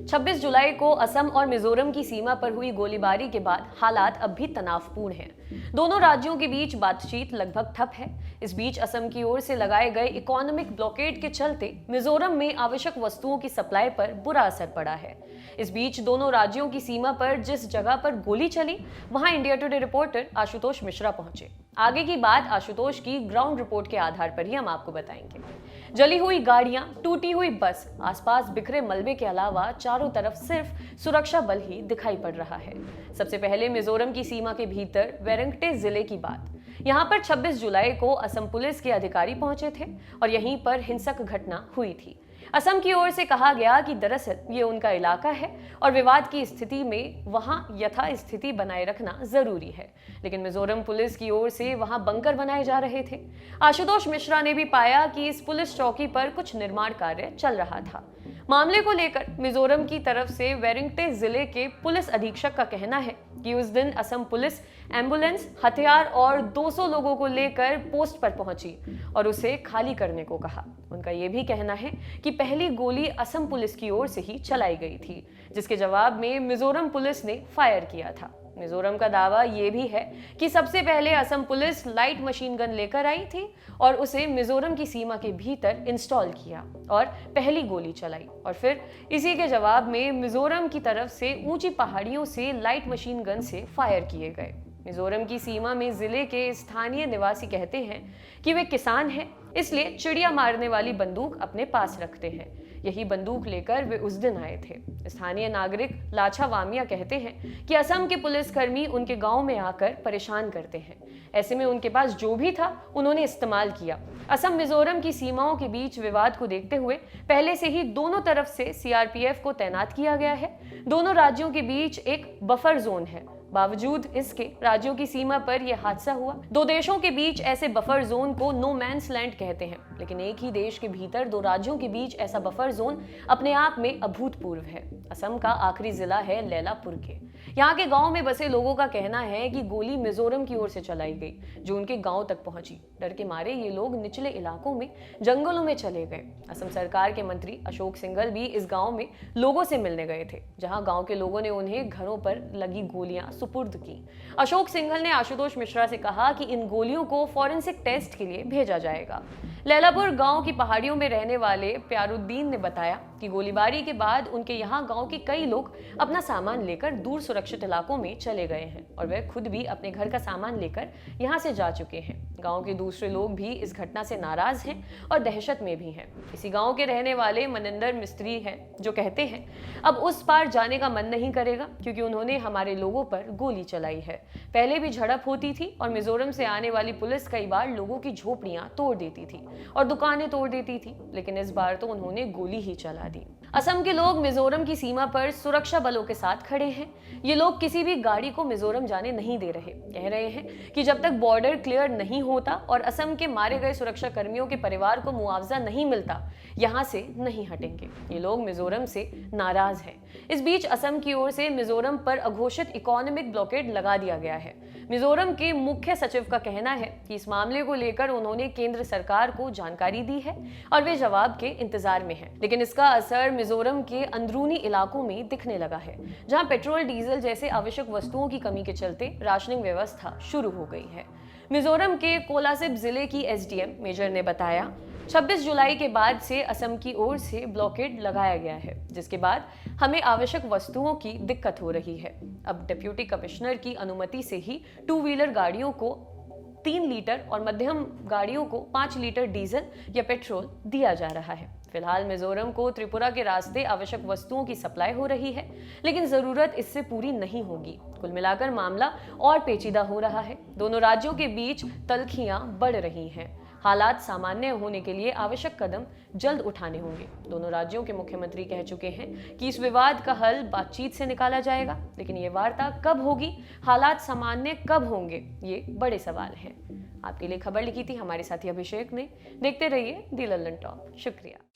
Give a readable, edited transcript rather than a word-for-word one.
26 जुलाई को असम और मिजोरम की सीमा पर हुई गोलीबारी के बाद हालात अब भी तनावपूर्ण हैं। दोनों राज्यों के बीच बातचीत लगभग ठप है। इस बीच असम की ओर से लगाए गए इकोनॉमिक ब्लॉकेड के चलते मिजोरम में आवश्यक वस्तुओं की सप्लाई पर बुरा असर पड़ा है। इस बीच दोनों राज्यों की सीमा पर जिस जगह पर गोली चली, वहां India today reporter Ashutosh Mishra पहुंचे। आगे की बात आशुतोष की ग्राउंड रिपोर्ट के आधार पर ही हम आपको बताएंगे। जली हुई गाड़ियां, टूटी हुई बस, आसपास बिखरे मलबे के अलावा चारों तरफ सिर्फ सुरक्षा बल ही दिखाई पड़ रहा है। सबसे पहले मिजोरम की सीमा के भीतर वेरंगटे जिले की बात। यहां पर 26 जुलाई को असम पुलिस के अधिकारी पहुंचे थे और यहीं पर हिंसक घटना हुई थी। असम की ओर से कहा गया कि दरअसल ये उनका इलाका है और विवाद की स्थिति में वहां यथास्थिति बनाए रखना जरूरी है, लेकिन मिजोरम पुलिस की ओर से वहां बंकर बनाए जा रहे थे। आशुतोष मिश्रा ने भी पाया कि इस पुलिस चौकी पर कुछ निर्माण कार्य चल रहा था। मामले को लेकर मिजोरम की तरफ से वेरिंगटे जिले के पुलिस अधीक्षक का कहना है कि उस दिन असम पुलिस एम्बुलेंस, हथियार और 200 लोगों को लेकर पोस्ट पर पहुंची और उसे खाली करने को कहा। उनका यह भी कहना है कि पहली गोली असम पुलिस की ओर से ही चलाई गई थी, जिसके जवाब में मिजोरम पुलिस ने फायर किया था। मिजोरम का दावा यह भी है कि सबसे पहले Assam police light machine gun लेकर आई थी और उसे मिजोरम की सीमा के भीतर इंस्टॉल किया और पहली गोली चलाई, और फिर इसी के जवाब में मिजोरम की तरफ से ऊंची पहाड़ियों से लाइट मशीन गन से फायर किए गए। मिजोरम की सीमा में जिले के स्थानीय निवासी कहते हैं कि वे किसान हैं, इसलिए चिड़िया मारने वाली बंदूक अपने पास रखते हैं। यही बंदूक लेकर वे उस दिन आए थे। स्थानीय नागरिक लाछा वामिया कहते हैं कि असम के पुलिसकर्मी उनके गांव में आकर परेशान करते हैं। ऐसे में उनके पास जो भी था उन्होंने इस्तेमाल किया। असम मिजोरम की सीमाओं के बीच विवाद को देखते हुए पहले से ही दोनों तरफ से सीआरपीएफ को तैनात किया गया है। दोनों राज्यों के बीच एक बफर जोन है। बावजूद इसके राज्यों की सीमा पर यह हादसा हुआ। दो देशों के बीच ऐसे बफर जोन को नो मैंस लैंड कहते हैं, लेकिन एक ही देश के भीतर दो राज्यों के बीच ऐसा बफर जोन अपने आप में अभूतपूर्व है। असम का आखिरी जिला है लैलापुर के। यहाँ के गांव में बसे लोगों का कहना है कि गोली मिजोरम की ओर से चलाई गई, जो उनके गांव तक पहुंची। डर के मारे ये लोग निचले इलाकों में जंगलों में चले गए। असम सरकार के मंत्री अशोक सिंघल भी इस गांव में लोगों से मिलने गए थे, जहां गांव के लोगों ने उन्हें घरों पर लगी गोलियां सुपुर्द की। अशोक सिंघल ने आशुतोष मिश्रा से कहा कि इन गोलियों को फॉरेंसिक टेस्ट के लिए भेजा जाएगा। लैलापुर गांव की पहाड़ियों में रहने वाले प्यारुद्दीन ने बताया कि गोलीबारी के बाद उनके यहाँ गांव के कई लोग अपना सामान लेकर दूर सुरक्षित इलाकों में चले गए हैं और वे खुद भी अपने घर का सामान लेकर यहाँ से जा चुके हैं। गांव के दूसरे लोग भी इस घटना से नाराज हैं और दहशत में भी हैं। इसी गांव के रहने वाले मनिंदर मिस्त्री हैं, जो कहते हैं अब उस पार जाने का मन नहीं करेगा, क्योंकि उन्होंने हमारे लोगों पर गोली चलाई है। पहले भी झड़प होती थी और मिजोरम से आने वाली पुलिस कई बार लोगों की झोपड़ियां तोड़ देती थी और दुकानें तोड़ देती थी, लेकिन इस बार तो उन्होंने गोली ही चला दी। असम के लोग मिजोरम की सीमा पर सुरक्षा बलों के साथ खड़े हैं। ये लोग किसी भी गाड़ी को मिजोरम जाने नहीं दे रहे। कह रहे हैं कि जब तक बॉर्डर क्लियर नहीं होता और असम के मारे गए सुरक्षा कर्मियों के परिवार को मुआवजा नहीं मिलता, यहाँ से नहीं हटेंगे। ये लोग मिजोरम से नाराज हैं। इस बीच असम की ओर से मिजोरम पर अघोषित इकोनॉमिक ब्लॉकेड लगा दिया गया है। मिजोरम के मुख्य सचिव का कहना है कि इस मामले को लेकर उन्होंने केंद्र सरकार को जानकारी दी है और वे जवाब के इंतजार में हैं। लेकिन इसका असर मिजोरम के अंदरूनी इलाकों में दिखने लगा है, जहां पेट्रोल, डीजल जैसे आवश्यक वस्तुओं की कमी के चलते राशनिंग व्यवस्था शुरू हो गई है। मिजोरम के कोलासिब जिले की एसडीएम मेजर ने बताया 26 जुलाई के बाद से असम की ओर से ब्लॉकेड लगाया गया है, जिसके बाद हमें आवश्यक वस्तुओं की दिक्कत हो रही है। अब डिप्टी कमिश्नर की अनुमति से ही 2 व्हीलर गाड़ियों को 3 लीटर और मध्यम गाड़ियों को 5 लीटर डीजल या पेट्रोल दिया जा रहा है। फिलहाल मिजोरम को त्रिपुरा के रास्ते आवश्यक वस्तुओं की सप्लाई हो रही है, लेकिन जरूरत इससे पूरी नहीं होगी। कुल मिलाकर मामला और पेचीदा हो रहा है। दोनों राज्यों के बीच तल्खियां बढ़ रही हैं। हालात सामान्य होने के लिए आवश्यक कदम जल्द उठाने होंगे। दोनों राज्यों के मुख्यमंत्री कह चुके हैं कि इस विवाद का हल बातचीत से निकाला जाएगा, लेकिन ये वार्ता कब होगी, हालात सामान्य कब होंगे, ये बड़े सवाल हैं। आपके लिए खबर लिखी थी हमारे साथी अभिषेक ने। देखते रहिए दी लल्लन टॉप। शुक्रिया।